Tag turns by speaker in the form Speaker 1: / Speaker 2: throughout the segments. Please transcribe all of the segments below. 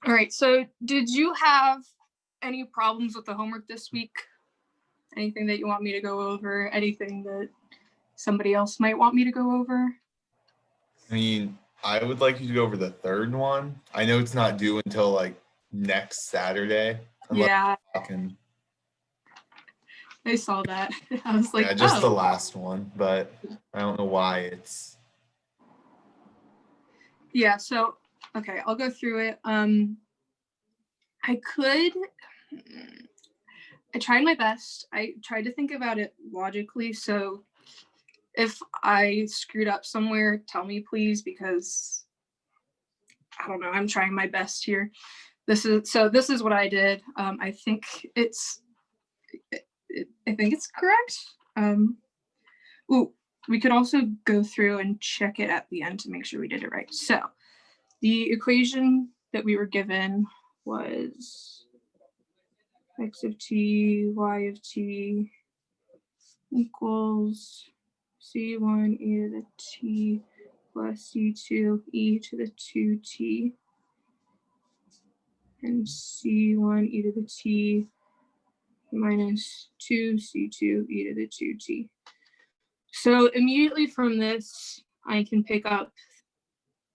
Speaker 1: All right, so did you have any problems with the homework this week? Anything that you want me to go over? Anything that somebody else might want me to go over?
Speaker 2: I mean, I would like you to go over the third one. I know it's not due until like next Saturday, unless
Speaker 1: Yeah,
Speaker 2: I can.
Speaker 1: I saw that. I was like,
Speaker 2: Yeah, just the
Speaker 1: oh.
Speaker 2: last one, but I don't know why it's.
Speaker 1: Yeah, so, okay, I'll go through it. I tried my best. I tried to think about it logically. So if I screwed up somewhere, tell me please, because I don't know, I'm trying my best here. This is what I did. I think it's correct. Ooh, we could also go through and check it at the end to make sure we did it right. So the equation that we were given was x of t, y of t equals c1 e to the t plus c2 e to the 2t and c1 e to the t minus 2c2 e to the 2t. So immediately from this, I can pick up,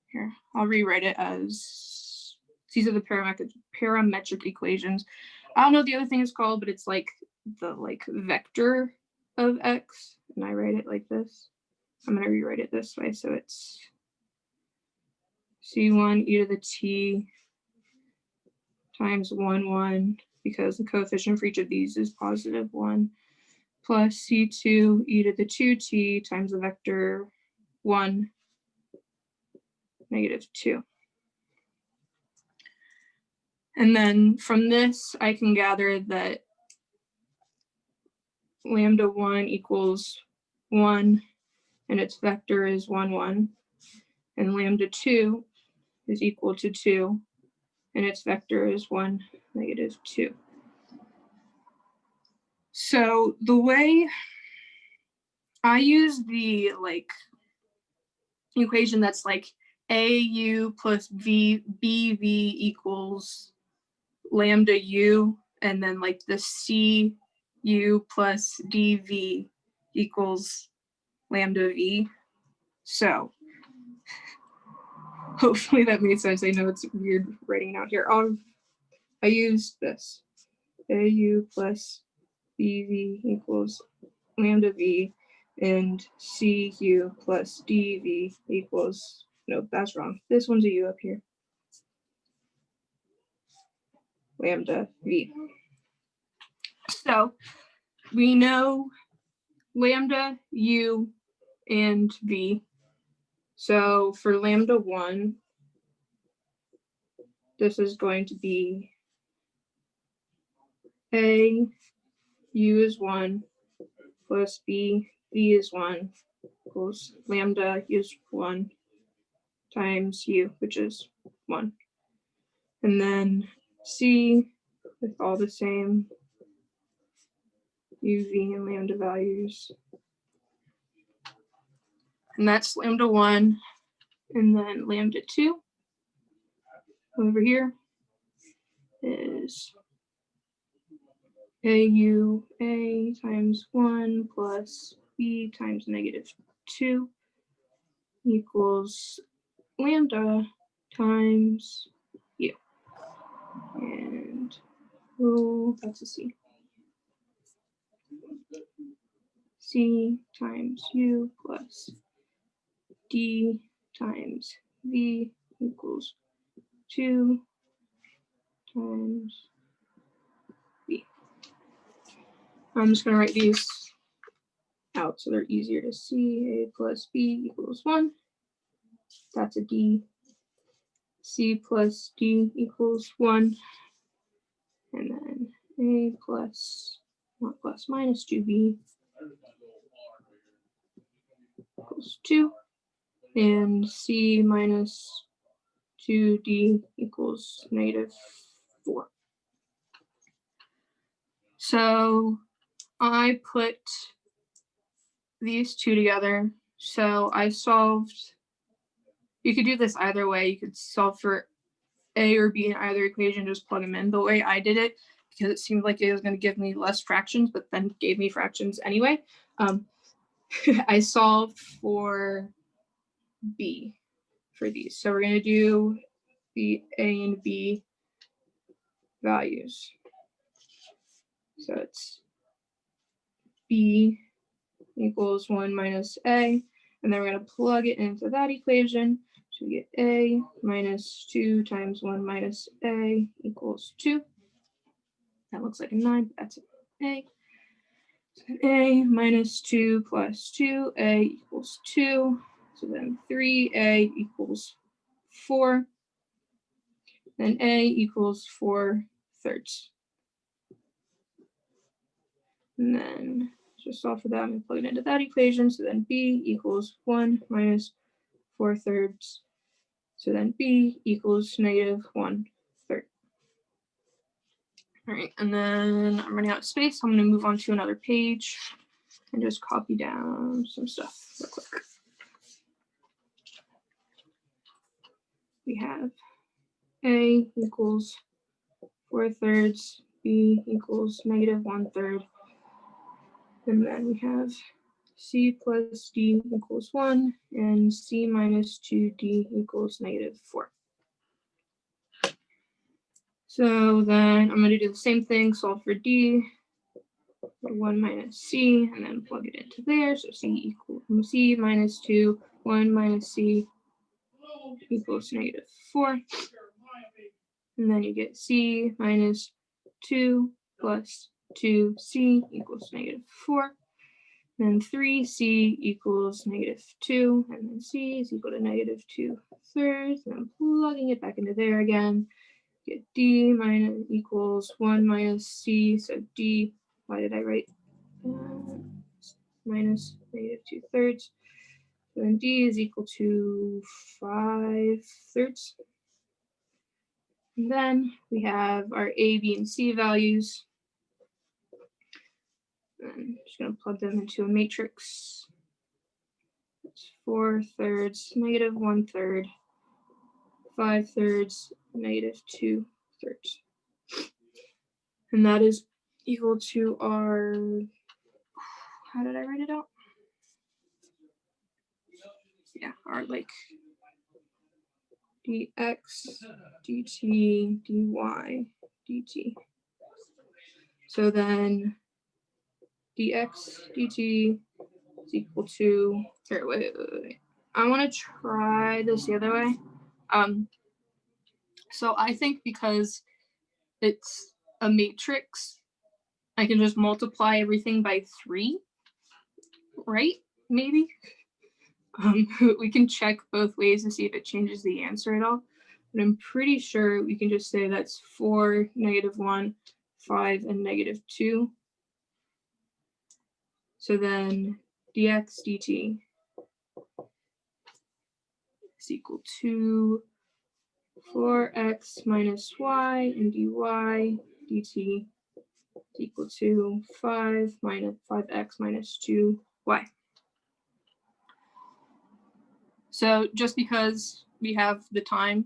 Speaker 1: here, I'll rewrite it as, these are the parametric equations. I don't know what the other thing is called, but it's like the vector of x, and I write it like this. I'm going to rewrite it this way, so it's c1 e to the t times 1, 1, because the coefficient for each of these is positive 1, plus c2 e to the 2t times the vector 1, negative 2. And then from this, I can gather that lambda 1 equals 1, and its vector is 1, 1. And lambda 2 is equal to 2, and its vector is 1, negative 2. So the way I use the equation that's like AU plus BV equals lambda U, and then like the CU plus DV equals lambda V. So hopefully that made sense. I know it's weird writing it out here. I used this. AU plus BV equals lambda V, and CU plus DV equals, nope, that's wrong. This one's a U up here. Lambda V. So we know lambda, U, and V. So for lambda 1, this is going to be A, U is 1, plus B, V is 1, equals lambda is 1 times U, which is 1. And then C, with all the same UV and lambda values. And that's lambda 1, and then lambda 2 over here is AUA times 1 plus B times negative 2 equals lambda times U. And, oh, that's a C. C times U plus D times V equals 2 times V. I'm just going to write these out so they're easier to see. A plus B equals 1. That's a D. C plus D equals 1. And then A plus, not plus, minus 2B equals 2. And C minus 2D equals negative 4. So I put these two together. So I solved, you could do this either way. You could solve for A or B in either equation, just plug them in. The way I did it, because it seemed like it was going to give me less fractions, but then gave me fractions anyway, I solved for B for these. So we're going to do the A and B values. So it's B equals 1 minus A, and then we're going to plug it into that equation. So we get A minus 2 times 1 minus A equals 2. That looks like a 9, but that's A. So A minus 2 plus 2A equals 2. So then 3A equals 4. Then A equals 4/3. And then just solve for that and plug it into that equation. So then B equals 1 minus 4/3. So then B equals negative 1/3. All right, and then I'm running out of space. So I'm going to move on to another page and just copy down some stuff real quick. We have A equals 4/3, B equals negative 1/3. And then we have C plus D equals 1, and C minus 2D equals negative 4. So then I'm going to do the same thing, solve for D, 1 minus C, and then plug it into there. So C minus 2, 1 minus C equals negative 4. And then you get C minus 2 plus 2C equals negative 4. Then 3C equals negative 2, and then C is equal to negative 2/3. And I'm plugging it back into there again. Get D minus equals 1 minus C. So D, why did I write minus negative 2/3? So then D is equal to 5/3. And then we have our A, B, and C values. I'm just going to plug them into a matrix. It's 4/3, negative 1/3, 5/3, negative 2/3. And that is equal to our, how did I write it out? Yeah, our like dx, dt, dy, dt. So then dx, dt is equal to, here, wait. I want to try this the other way. So I think because it's a matrix, I can just multiply everything by 3, right? Maybe. We can check both ways to see if it changes the answer at all. But I'm pretty sure we can just say that's 4, negative 1, 5, and negative 2. So then dx dt is equal to 4x minus y, and dy dt is equal to 5x minus 2y. So just because we have the time,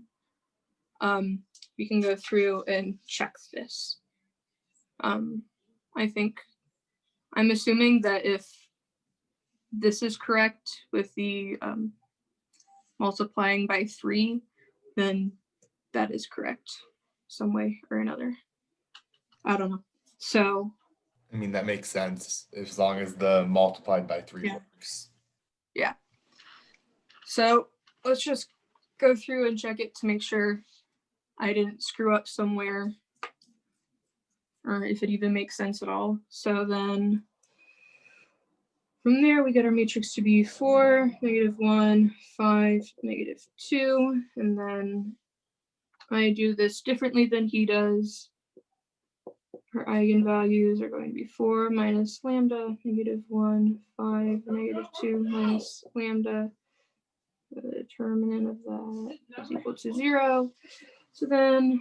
Speaker 1: we can go through and check this. I think, I'm assuming that if this is correct with the multiplying by 3, then that is correct some way or another. I don't know. So,
Speaker 2: I mean, that makes sense as long as the multiplied by 3 works.
Speaker 1: Yeah. So let's just go through and check it to make sure I didn't screw up somewhere, or if it even makes sense at all. So then from there, we get our matrix to be 4, negative 1, 5, negative 2. And then I do this differently than he does. Our eigenvalues are going to be 4 minus lambda, negative 1, 5, negative 2 minus lambda. The determinant of that is equal to 0. So then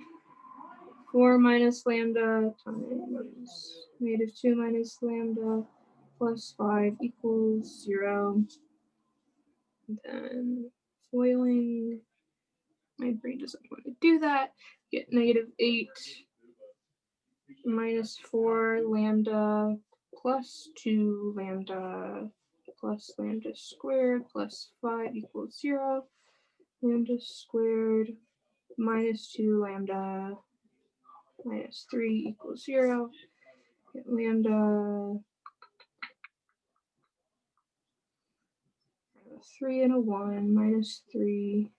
Speaker 1: 4 minus lambda times negative 2 minus lambda plus 5 equals 0. And then foiling My brain doesn't want to do that. Get -8 minus 4 lambda plus 2 lambda plus lambda squared plus 5 equals 0. Lambda squared minus 2 lambda minus 3 equals 0. Get lambda 3 and a 1 minus 3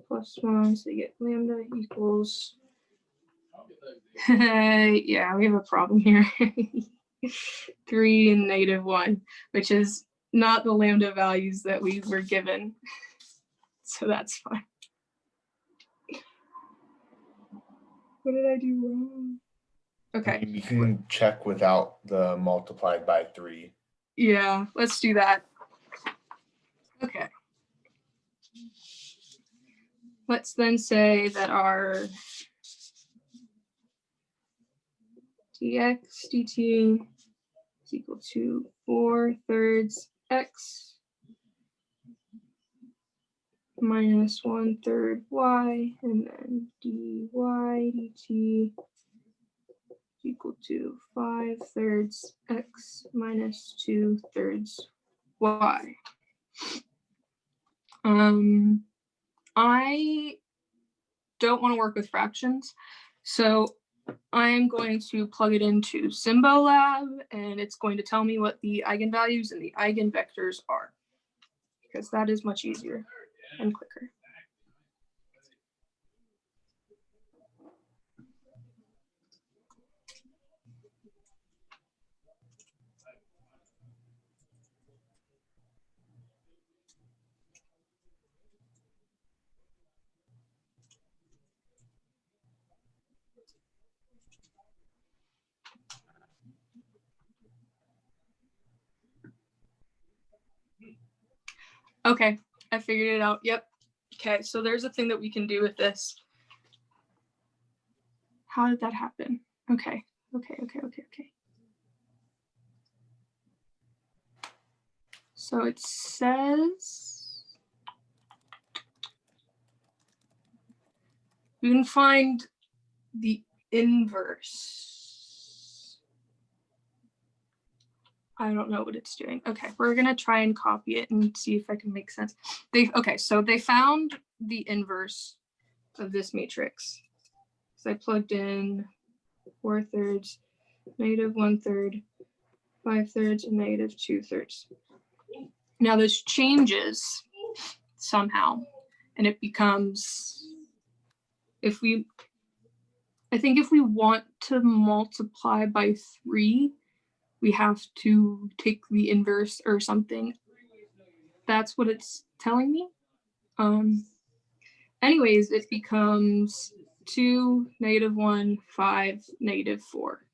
Speaker 1: plus 1, so you get lambda equals yeah, we have a problem here. 3 and -1, which is not the lambda values that we were given. So that's fine. What did I do wrong? Okay.
Speaker 2: You can check without the multiplied by 3.
Speaker 1: Yeah, let's do that. Okay. Let's then say that our dx dt is equal to 4/3 x minus 1/3 y, and then dy dt equal to 5/3 x minus 2/3 y. I don't want to work with fractions, so I'm going to plug it into Symbolab, and it's going to tell me what the eigenvalues and the eigenvectors are, because that is much easier and quicker. Okay, I figured it out. Yep. Okay, so there's a thing that we can do with this. How did that happen? Okay. So it says we can find the inverse. I don't know what it's doing. Okay, we're gonna try and copy it and see if I can make sense. So they found the inverse of this matrix. So I plugged in 4/3, -1/3, 5/3, and -2/3. Now this changes somehow, and it becomes, I think if we want to multiply by 3, we have to take the inverse or something. That's what it's telling me. Anyways, it becomes 2, -1, 5, -4.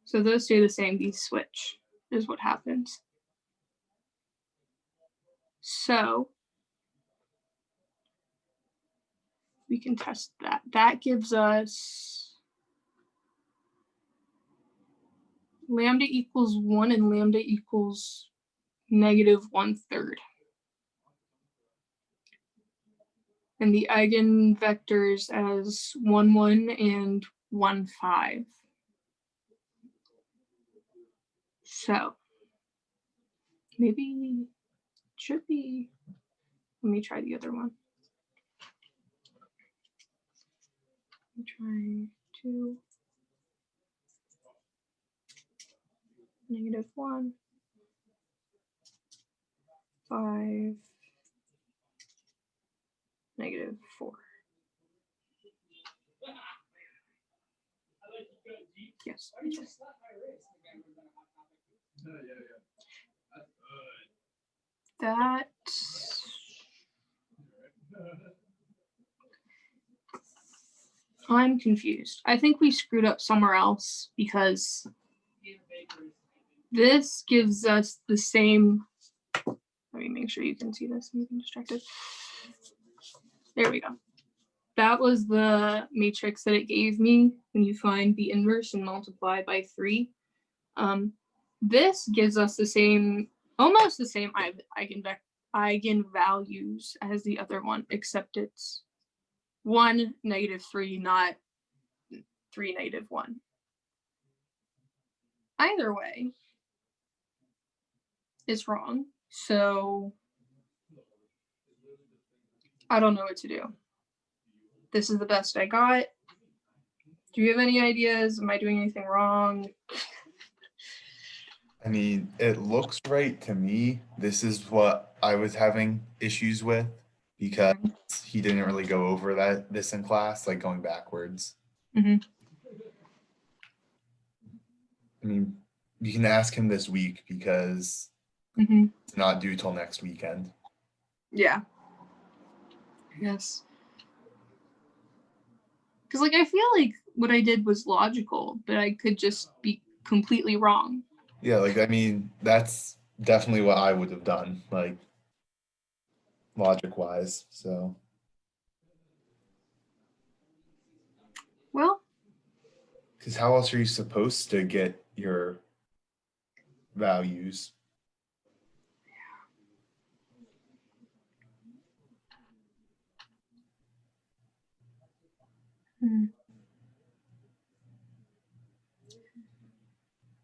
Speaker 1: So those stay the same, these switch is what happens. So we can test that. That gives us lambda equals 1 and lambda equals -1/3. And the eigenvectors as 1, 1 and 1, 5. So maybe it should be, let me try the other one. Let me try 2, -1, 5, -4. Yes. That I'm confused. I think we screwed up somewhere else, because this gives us the same. Let me make sure you can see this. I'm getting distracted. There we go. That was the matrix that it gave me when you find the inverse and multiply by 3. This gives us the same, almost the same eigenvalues as the other one, except it's 1, -3, not 3, -1. Either way, it's wrong. So I don't know what to do. This is the best I got. Do you have any ideas? Am I doing anything wrong?
Speaker 2: I mean, it looks right to me. This is what I was having issues with because he didn't really go over this in class, like going backwards.
Speaker 1: Mhm.
Speaker 2: I mean, you can ask him this week because
Speaker 1: Mhm.
Speaker 2: it's not due till next weekend.
Speaker 1: Yeah. Yes. Because, like, I feel like what I did was logical, but I could just be completely wrong.
Speaker 2: Yeah, like, I mean, that's definitely what I would have done, like, logic wise. So,
Speaker 1: Well,
Speaker 2: because how else are you supposed to get your values?
Speaker 1: hmm.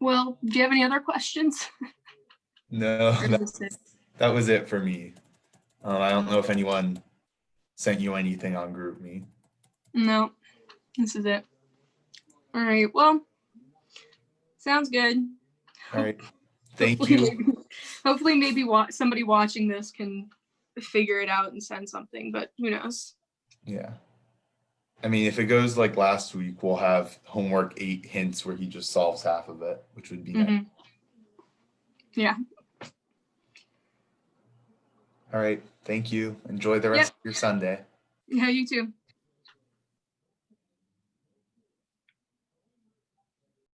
Speaker 1: Well, do you have any other questions?
Speaker 2: No,
Speaker 1: Or is this it?
Speaker 2: that was it for me. I don't know if anyone sent you anything on GroupMe.
Speaker 1: No, this is it. All right. Well, sounds good.
Speaker 2: All right. Thank
Speaker 1: Hopefully,
Speaker 2: you.
Speaker 1: hopefully, maybe somebody watching this can figure it out and send something. But who knows?
Speaker 2: Yeah. I mean, if it goes like last week, we'll have homework 8 hints where he just solves half of it, which would be nice.
Speaker 1: Mm-hmm. Yeah.
Speaker 2: All right. Thank you. Enjoy the rest of your Sunday.
Speaker 1: Yeah. You too.